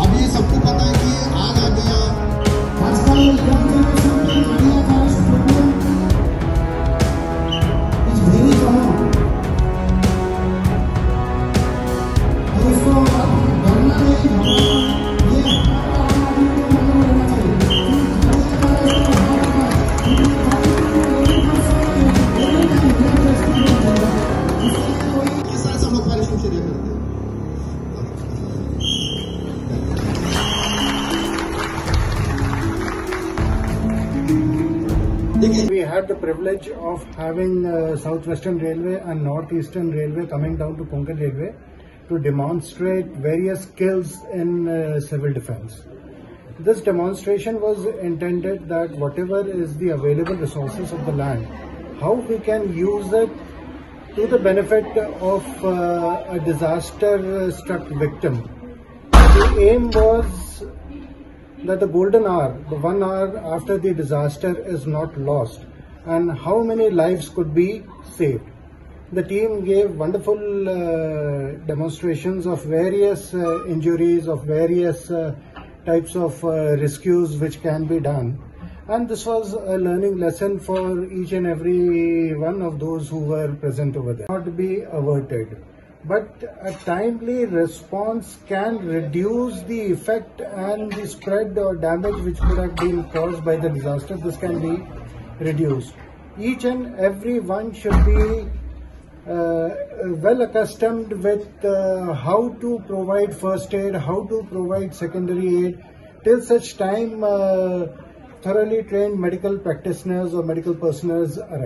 अभी सबको पता है कि आग आ गया We had the privilege of having Southwestern Railway and Northeastern Railway coming down to Konkan Railway to demonstrate various skills in civil defense. This demonstration was intended that whatever is the available resources of the land, how we can use it to the benefit of a disaster-struck victim. The aim was that the golden hour, the 1 hour after the disaster, is not lost, and how many lives could be saved. The team gave wonderful demonstrations of various injuries, of various types of rescues which can be done, and this was a learning lesson for each and every one of those who were present over there. Not be averted, but a timely response can reduce the effect and the spread or damage which could have been caused by the disaster. This can be reduced. Each and every one should be well accustomed with how to provide first aid, how to provide secondary aid, till such time thoroughly trained medical practitioners or medical personnel arrive.